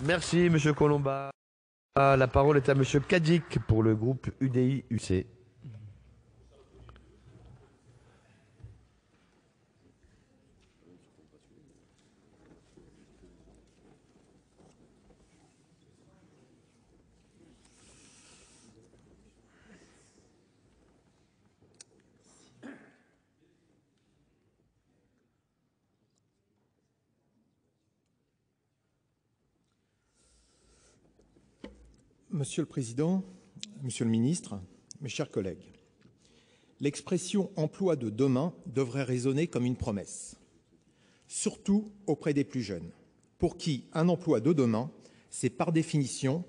Merci, Monsieur Colomba. La parole est à Monsieur Cadic pour le groupe UDI-UC. Monsieur le Président, Monsieur le Ministre, mes chers collègues, l'expression « emploi de demain » devrait résonner comme une promesse, surtout auprès des plus jeunes, pour qui un emploi de demain, c'est par définition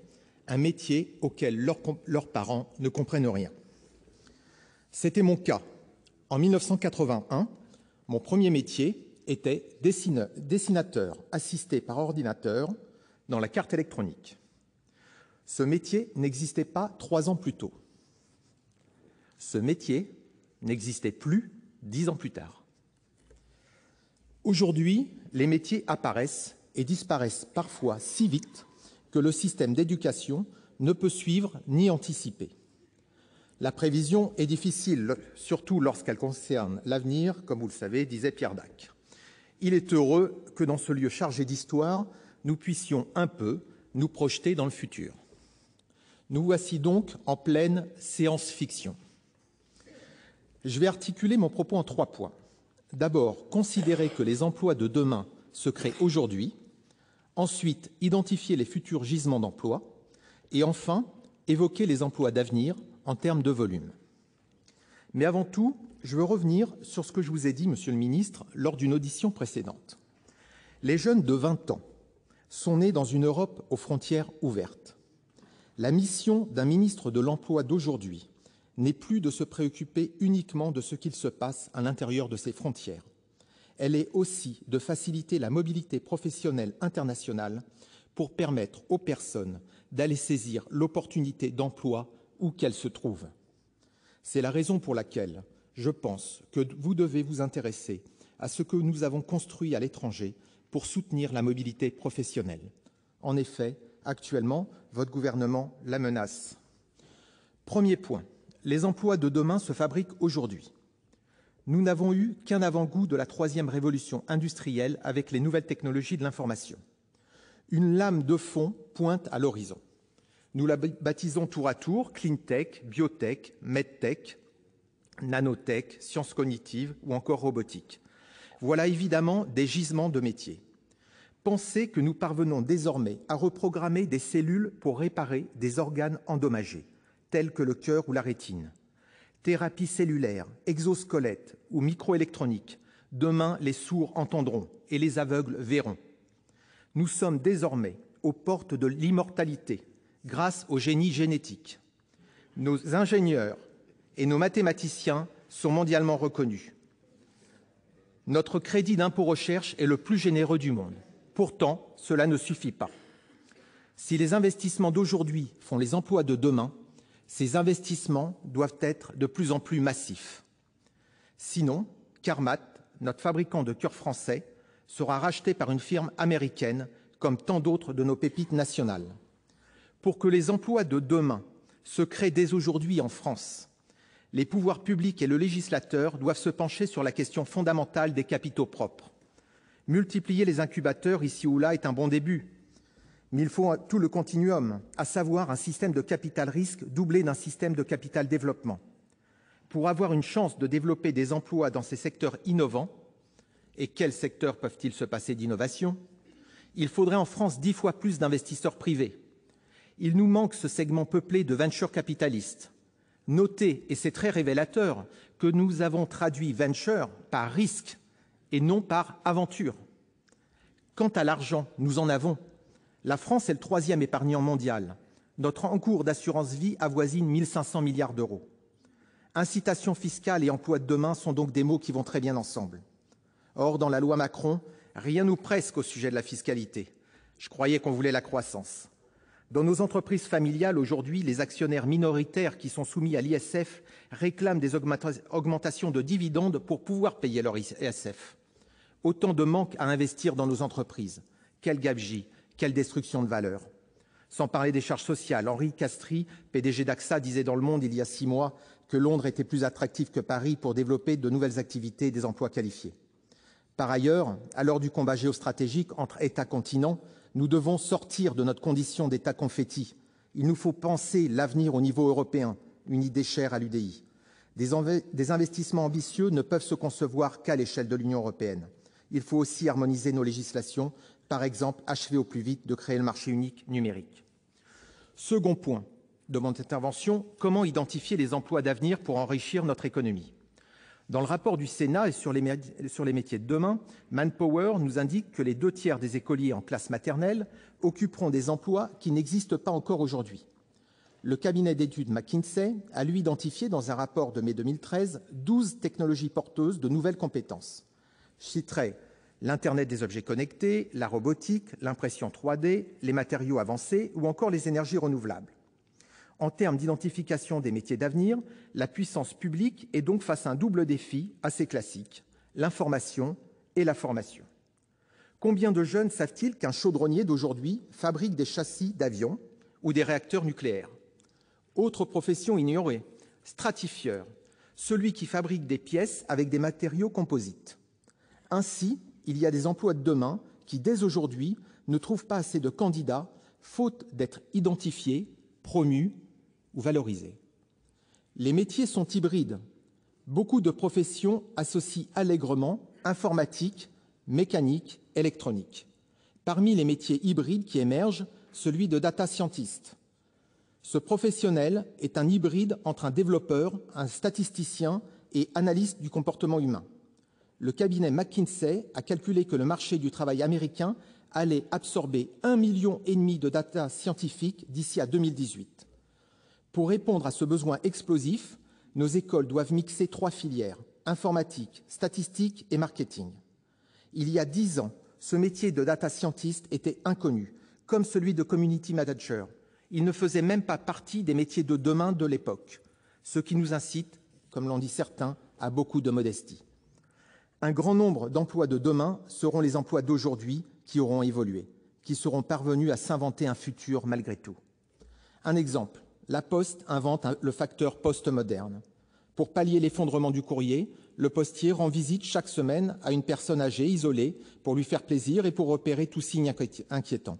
un métier auquel leurs parents ne comprennent rien. C'était mon cas. En 1981, mon premier métier était dessinateur assisté par ordinateur dans la carte électronique. Ce métier n'existait pas 3 ans plus tôt. Ce métier n'existait plus 10 ans plus tard. Aujourd'hui, les métiers apparaissent et disparaissent parfois si vite que le système d'éducation ne peut suivre ni anticiper. La prévision est difficile, surtout lorsqu'elle concerne l'avenir, comme vous le savez, disait Pierre Dac. Il est heureux que dans ce lieu chargé d'histoire, nous puissions un peu nous projeter dans le futur. Nous voici donc en pleine science-fiction. Je vais articuler mon propos en 3 points. D'abord, considérer que les emplois de demain se créent aujourd'hui. Ensuite, identifier les futurs gisements d'emplois. Et enfin, évoquer les emplois d'avenir en termes de volume. Mais avant tout, je veux revenir sur ce que je vous ai dit, Monsieur le Ministre, lors d'une audition précédente. Les jeunes de 20 ans sont nés dans une Europe aux frontières ouvertes. La mission d'un ministre de l'Emploi d'aujourd'hui n'est plus de se préoccuper uniquement de ce qu'il se passe à l'intérieur de ses frontières. Elle est aussi de faciliter la mobilité professionnelle internationale pour permettre aux personnes d'aller saisir l'opportunité d'emploi où qu'elle se trouve. C'est la raison pour laquelle je pense que vous devez vous intéresser à ce que nous avons construit à l'étranger pour soutenir la mobilité professionnelle. En effet, actuellement, votre gouvernement la menace. Premier point, les emplois de demain se fabriquent aujourd'hui. Nous n'avons eu qu'un avant-goût de la 3e révolution industrielle avec les nouvelles technologies de l'information. Une lame de fond pointe à l'horizon. Nous la baptisons tour à tour clean tech, biotech, medtech, nanotech, sciences cognitives ou encore robotique. Voilà évidemment des gisements de métiers. Pensez que nous parvenons désormais à reprogrammer des cellules pour réparer des organes endommagés, tels que le cœur ou la rétine. Thérapie cellulaire, exosquelette ou microélectronique, demain les sourds entendront et les aveugles verront. Nous sommes désormais aux portes de l'immortalité grâce au génie génétique. Nos ingénieurs et nos mathématiciens sont mondialement reconnus. Notre crédit d'impôt recherche est le plus généreux du monde. Pourtant, cela ne suffit pas. Si les investissements d'aujourd'hui font les emplois de demain, ces investissements doivent être de plus en plus massifs. Sinon, Carmat, notre fabricant de cœurs français, sera racheté par une firme américaine, comme tant d'autres de nos pépites nationales. Pour que les emplois de demain se créent dès aujourd'hui en France, les pouvoirs publics et le législateur doivent se pencher sur la question fondamentale des capitaux propres. Multiplier les incubateurs ici ou là est un bon début, mais il faut tout le continuum, à savoir un système de capital-risque doublé d'un système de capital-développement. Pour avoir une chance de développer des emplois dans ces secteurs innovants, et quels secteurs peuvent-ils se passer d'innovation? Il faudrait en France 10 fois plus d'investisseurs privés. Il nous manque ce segment peuplé de venture capitalistes. Notez, et c'est très révélateur, que nous avons traduit venture par risque et non par aventure. Quant à l'argent, nous en avons. La France est le 3e épargnant mondial. Notre encours d'assurance vie avoisine 1 500 milliards d'euros. Incitation fiscale et emploi de demain sont donc des mots qui vont très bien ensemble. Or, dans la loi Macron, rien ou presque au sujet de la fiscalité. Je croyais qu'on voulait la croissance. Dans nos entreprises familiales, aujourd'hui, les actionnaires minoritaires qui sont soumis à l'ISF réclament des augmentations de dividendes pour pouvoir payer leur ISF. Autant de manques à investir dans nos entreprises. Quel gabegie, Quelle destruction de valeur! Sans parler des charges sociales. Henri Castries, PDG d'AXA, disait dans Le Monde il y a 6 mois que Londres était plus attractif que Paris pour développer de nouvelles activités et des emplois qualifiés. Par ailleurs, à l'heure du combat géostratégique entre États-continents, nous devons sortir de notre condition d'État confetti. Il nous faut penser l'avenir au niveau européen, une idée chère à l'UDI. Des investissements ambitieux ne peuvent se concevoir qu'à l'échelle de l'Union européenne. Il faut aussi harmoniser nos législations, par exemple achever au plus vite de créer le marché unique numérique. Second point de mon intervention, comment identifier les emplois d'avenir pour enrichir notre économie? Dans le rapport du Sénat et sur les métiers de demain, Manpower nous indique que les 2/3 des écoliers en classe maternelle occuperont des emplois qui n'existent pas encore aujourd'hui. Le cabinet d'études McKinsey a, lui, identifié dans un rapport de mai 2013 12 technologies porteuses de nouvelles compétences. Je citerai l'Internet des objets connectés, la robotique, l'impression 3D, les matériaux avancés ou encore les énergies renouvelables. En termes d'identification des métiers d'avenir, la puissance publique est donc face à un double défi assez classique, l'information et la formation. Combien de jeunes savent-ils qu'un chaudronnier d'aujourd'hui fabrique des châssis d'avions ou des réacteurs nucléaires? Autre profession ignorée, stratifieur, celui qui fabrique des pièces avec des matériaux composites. Ainsi, il y a des emplois de demain qui, dès aujourd'hui, ne trouvent pas assez de candidats, faute d'être identifiés, promus ou valorisés. Les métiers sont hybrides. Beaucoup de professions associent allègrement informatique, mécanique, électronique. Parmi les métiers hybrides qui émergent, celui de data scientist. Ce professionnel est un hybride entre un développeur, un statisticien et analyste du comportement humain. Le cabinet McKinsey a calculé que le marché du travail américain allait absorber 1,5 million de data scientifiques d'ici à 2018. Pour répondre à ce besoin explosif, nos écoles doivent mixer 3 filières, informatique, statistique et marketing. Il y a 10 ans, ce métier de data scientist était inconnu, comme celui de community manager. Il ne faisait même pas partie des métiers de demain de l'époque, ce qui nous incite, comme l'ont dit certains, à beaucoup de modestie. Un grand nombre d'emplois de demain seront les emplois d'aujourd'hui qui auront évolué, qui seront parvenus à s'inventer un futur malgré tout. Un exemple, la Poste invente le facteur postmoderne. Pour pallier l'effondrement du courrier, le postier rend visite chaque semaine à une personne âgée, isolée, pour lui faire plaisir et pour repérer tout signe inquiétant.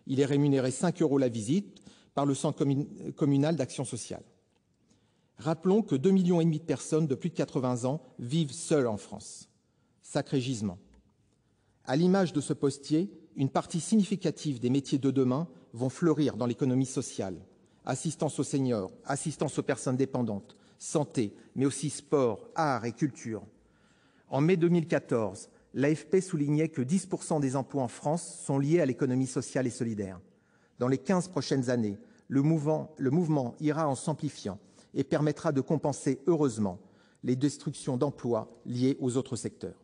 Il est rémunéré 5 € la visite par le Centre communal d'action sociale. Rappelons que 2,5 millions de personnes de plus de 80 ans vivent seules en France. Sacré gisement. À l'image de ce postier, une partie significative des métiers de demain vont fleurir dans l'économie sociale. Assistance aux seniors, assistance aux personnes dépendantes, santé, mais aussi sport, art et culture. En mai 2014, l'AFP soulignait que 10% des emplois en France sont liés à l'économie sociale et solidaire. Dans les 15 prochaines années, le mouvement ira en s'amplifiant et permettra de compenser, heureusement, les destructions d'emplois liées aux autres secteurs.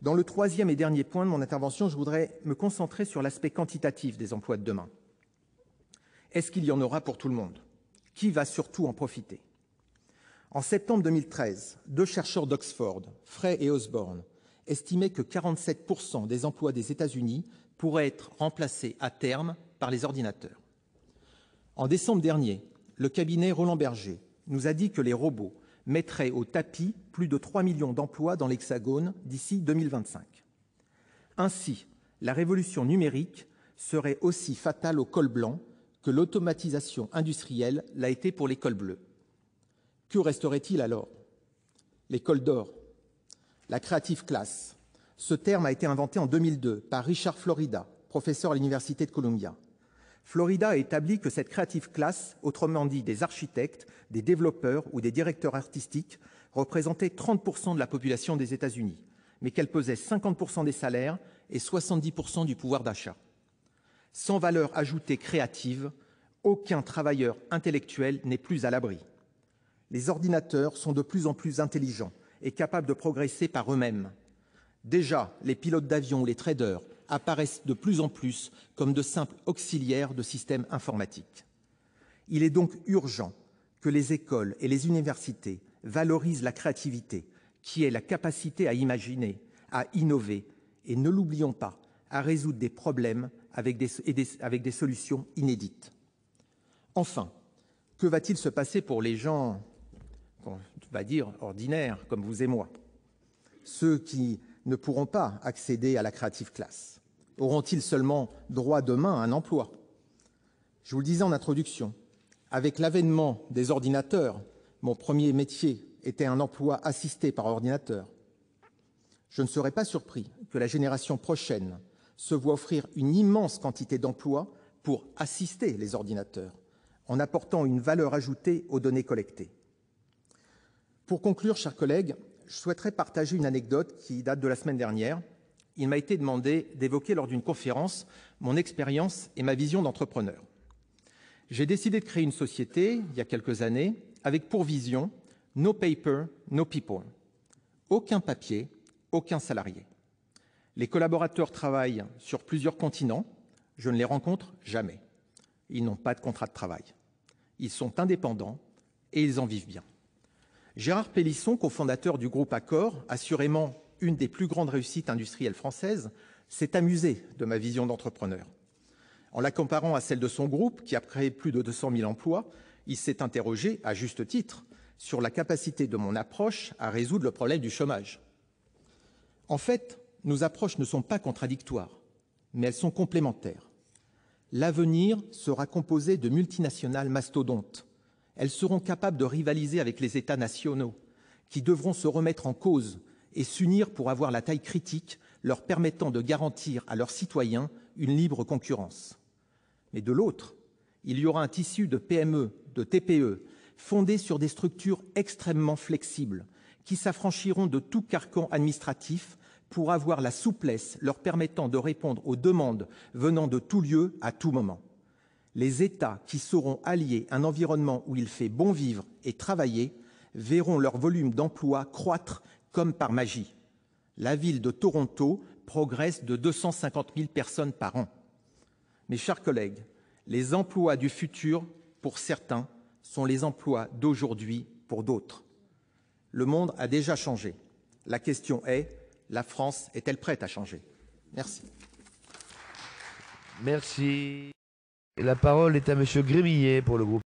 Dans le troisième et dernier point de mon intervention, je voudrais me concentrer sur l'aspect quantitatif des emplois de demain. Est-ce qu'il y en aura pour tout le monde? Qui va surtout en profiter? En septembre 2013, 2 chercheurs d'Oxford, Frey et Osborne, estimaient que 47% des emplois des États-Unis pourraient être remplacés à terme par les ordinateurs. En décembre dernier, le cabinet Roland Berger nous a dit que les robots mettraient au tapis plus de 3 millions d'emplois dans l'Hexagone d'ici 2025. Ainsi, la révolution numérique serait aussi fatale au col blanc que l'automatisation industrielle l'a été pour les cols bleus. Que resterait-il alors? Les cols d'or. La creative class. Ce terme a été inventé en 2002 par Richard Florida, professeur à l'Université de Columbia. Florida a établi que cette creative class, autrement dit des architectes, des développeurs ou des directeurs artistiques, représentait 30% de la population des États-Unis, mais qu'elle pesait 50% des salaires et 70% du pouvoir d'achat. Sans valeur ajoutée créative, aucun travailleur intellectuel n'est plus à l'abri. Les ordinateurs sont de plus en plus intelligents et capables de progresser par eux-mêmes. Déjà, les pilotes d'avion ou les traders apparaissent de plus en plus comme de simples auxiliaires de systèmes informatiques. Il est donc urgent que les écoles et les universités valorisent la créativité, qui est la capacité à imaginer, à innover et, ne l'oublions pas, à résoudre des problèmes avec des solutions inédites. Enfin, que va-t-il se passer pour les gens, on va dire, ordinaires, comme vous et moi? Ceux qui ne pourront pas accéder à la Creative Class auront-ils seulement droit demain à un emploi? Je vous le disais en introduction, avec l'avènement des ordinateurs, mon premier métier était un emploi assisté par ordinateur. Je ne serais pas surpris que la génération prochaine se voit offrir une immense quantité d'emplois pour assister les ordinateurs, en apportant une valeur ajoutée aux données collectées. Pour conclure, chers collègues, je souhaiterais partager une anecdote qui date de la semaine dernière. Il m'a été demandé d'évoquer lors d'une conférence mon expérience et ma vision d'entrepreneur. J'ai décidé de créer une société, il y a quelques années, avec pour vision « No paper, no people ». Aucun papier, aucun salarié. Les collaborateurs travaillent sur plusieurs continents. Je ne les rencontre jamais. Ils n'ont pas de contrat de travail. Ils sont indépendants et ils en vivent bien. Gérard Pélisson, cofondateur du groupe Accor, assurément une des plus grandes réussites industrielles françaises, s'est amusé de ma vision d'entrepreneur. En la comparant à celle de son groupe, qui a créé plus de 200 000 emplois, il s'est interrogé, à juste titre, sur la capacité de mon approche à résoudre le problème du chômage. En fait, nos approches ne sont pas contradictoires, mais elles sont complémentaires. L'avenir sera composé de multinationales mastodontes. Elles seront capables de rivaliser avec les États nationaux, qui devront se remettre en cause et s'unir pour avoir la taille critique leur permettant de garantir à leurs citoyens une libre concurrence. Mais de l'autre, il y aura un tissu de PME, de TPE, fondé sur des structures extrêmement flexibles, qui s'affranchiront de tout carcan administratif pour avoir la souplesse leur permettant de répondre aux demandes venant de tout lieu à tout moment. Les États qui sauront allier un environnement où il fait bon vivre et travailler verront leur volume d'emploi croître comme par magie. La ville de Toronto progresse de 250 000 personnes par an. Mes chers collègues, les emplois du futur, pour certains, sont les emplois d'aujourd'hui pour d'autres. Le monde a déjà changé. La question est, la France est-elle prête à changer? Merci. Merci. La parole est à Monsieur Grémillet pour le groupe.